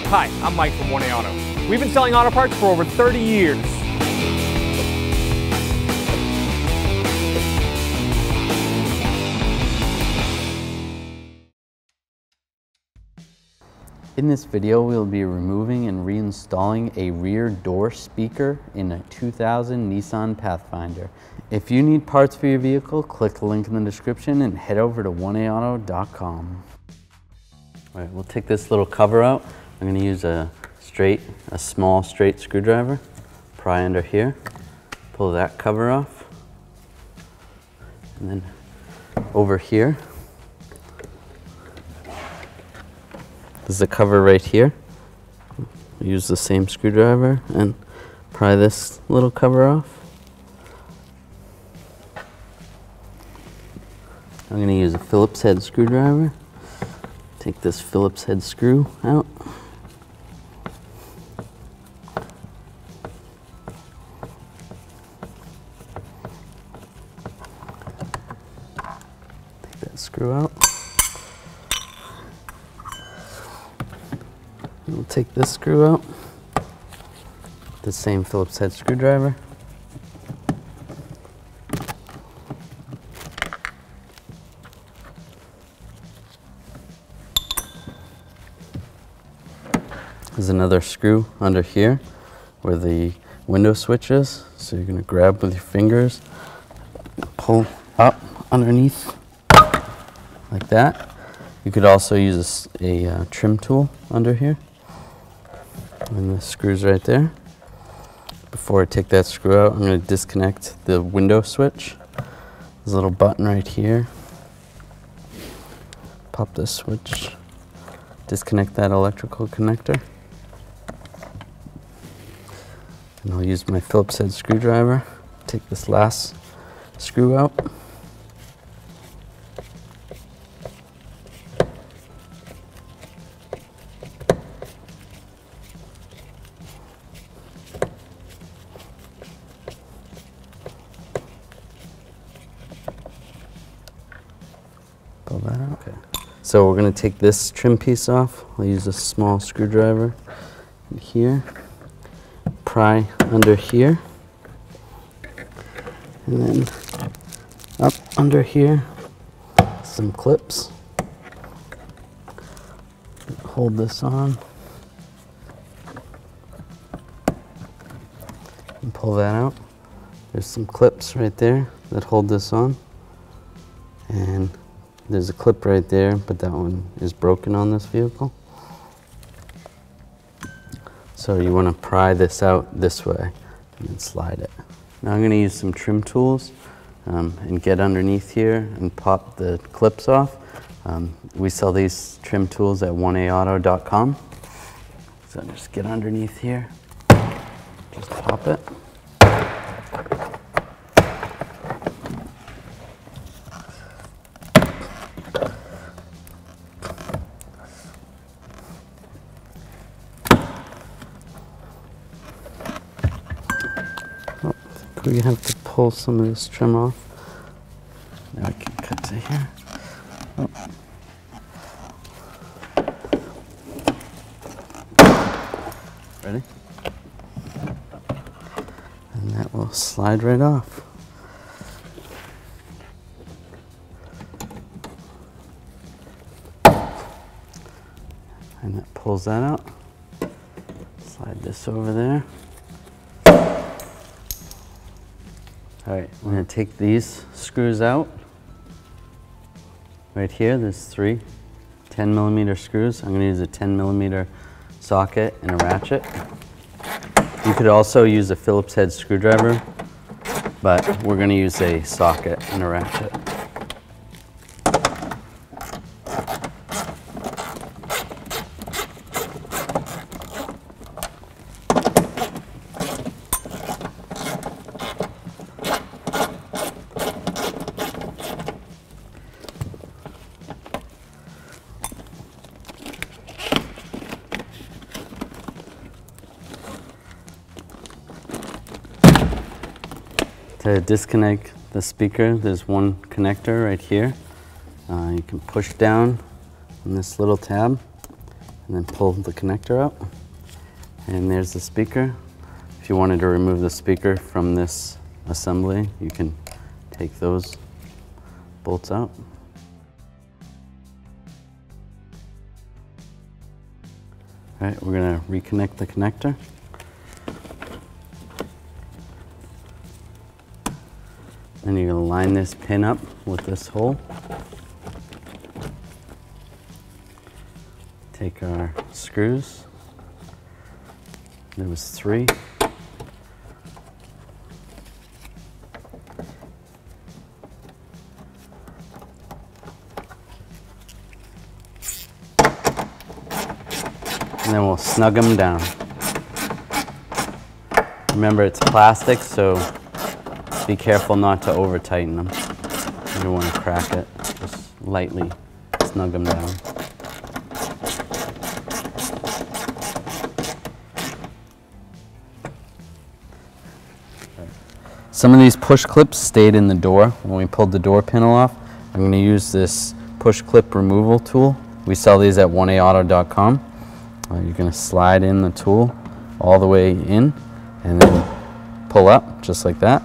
Hi, I'm Mike from 1A Auto. We've been selling auto parts for over 30 years. In this video, we'll be removing and reinstalling a rear door speaker in a 2000 Nissan Pathfinder. If you need parts for your vehicle, click the link in the description and head over to 1aauto.com. All right, we'll take this little cover out. I'm going to use a small straight screwdriver, pry under here, pull that cover off, and then over here, there's the cover right here. Use the same screwdriver and pry this little cover off. I'm going to use a Phillips head screwdriver. Take this Phillips head screw out. Take that screw out. We'll take this screw out, the same Phillips head screwdriver. There's another screw under here where the window switch is. So you're going to grab with your fingers, pull up underneath like that. You could also use a trim tool under here. And the screw's right there. Before I take that screw out, I'm going to disconnect the window switch. There's a little button right here. Pop this switch, disconnect that electrical connector. And I'll use my Phillips head screwdriver, take this last screw out. Pull that out. Okay. So we're going to take this trim piece off. I'll use a small screwdriver in here, pry under here, and then up under here, some clips. Hold this on and pull that out. There's some clips right there that hold this on, and there's a clip right there, but that one is broken on this vehicle. So you want to pry this out this way and then slide it. Now I'm going to use some trim tools and get underneath here and pop the clips off. We sell these trim tools at 1aauto.com. So just get underneath here, just pop it. We have to pull some of this trim off. Now I can cut to here. Oh. Ready? And that will slide right off. And that pulls that out. Slide this over there. All right, we're going to take these screws out. Right here, there's 3 10mm screws. I'm going to use a 10mm socket and a ratchet. You could also use a Phillips head screwdriver, but we're going to use a socket and a ratchet. To disconnect the speaker, there's one connector right here. You can push down on this little tab, and then pull the connector out. And there's the speaker. If you wanted to remove the speaker from this assembly, you can take those bolts out. All right, we're gonna reconnect the connector. Then you're gonna line this pin up with this hole. Take our screws. There was 3. And then we'll snug them down. Remember, it's plastic, so be careful not to over tighten them. You don't want to crack it. Just lightly snug them down. Some of these push clips stayed in the door when we pulled the door panel off. I'm going to use this push clip removal tool. We sell these at 1aauto.com. You're going to slide in the tool all the way in and then pull up just like that.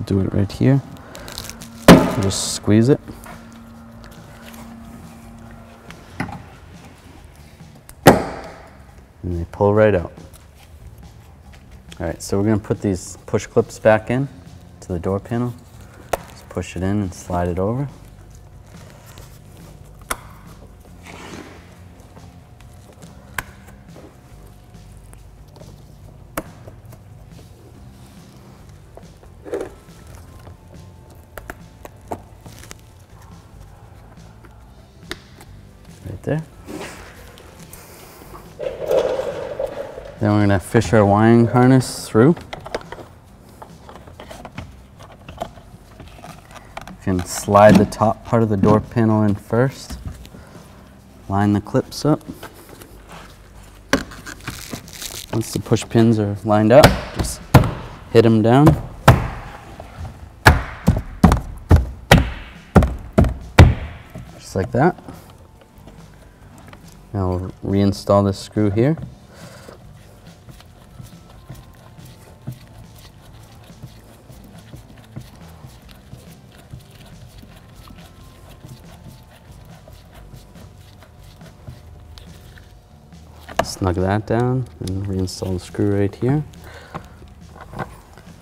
Do it right here. Just squeeze it. And they pull right out. All right, so we're going to put these push clips back in to the door panel. Just push it in and slide it over. Right there. Then we're going to fish our wiring harness through. You can slide the top part of the door panel in first. Line the clips up. Once the push pins are lined up, just hit them down. Just like that. Now we'll reinstall this screw here. Snug that down and reinstall the screw right here.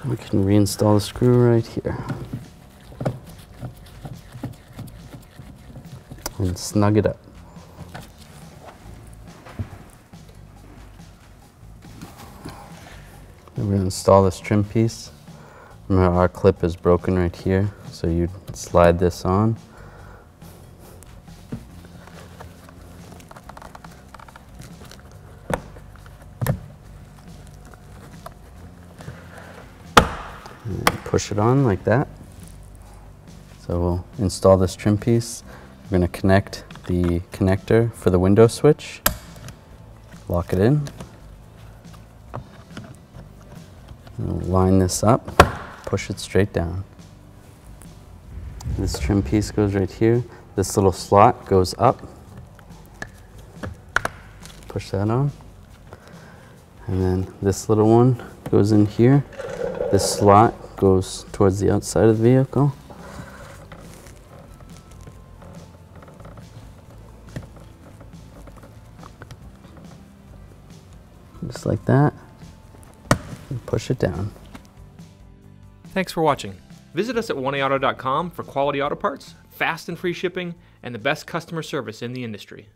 We can reinstall the screw right here. And snug it up. Then we're going to install this trim piece. Remember, our clip is broken right here, so you slide this on. Push it on like that. So we'll install this trim piece. We're going to connect the connector for the window switch. Lock it in. We'll line this up. Push it straight down. This trim piece goes right here. This little slot goes up. Push that on. And then this little one goes in here. This slot goes towards the outside of the vehicle. Just like that. And push it down. Thanks for watching. Visit us at 1aauto.com for quality auto parts, fast and free shipping, and the best customer service in the industry.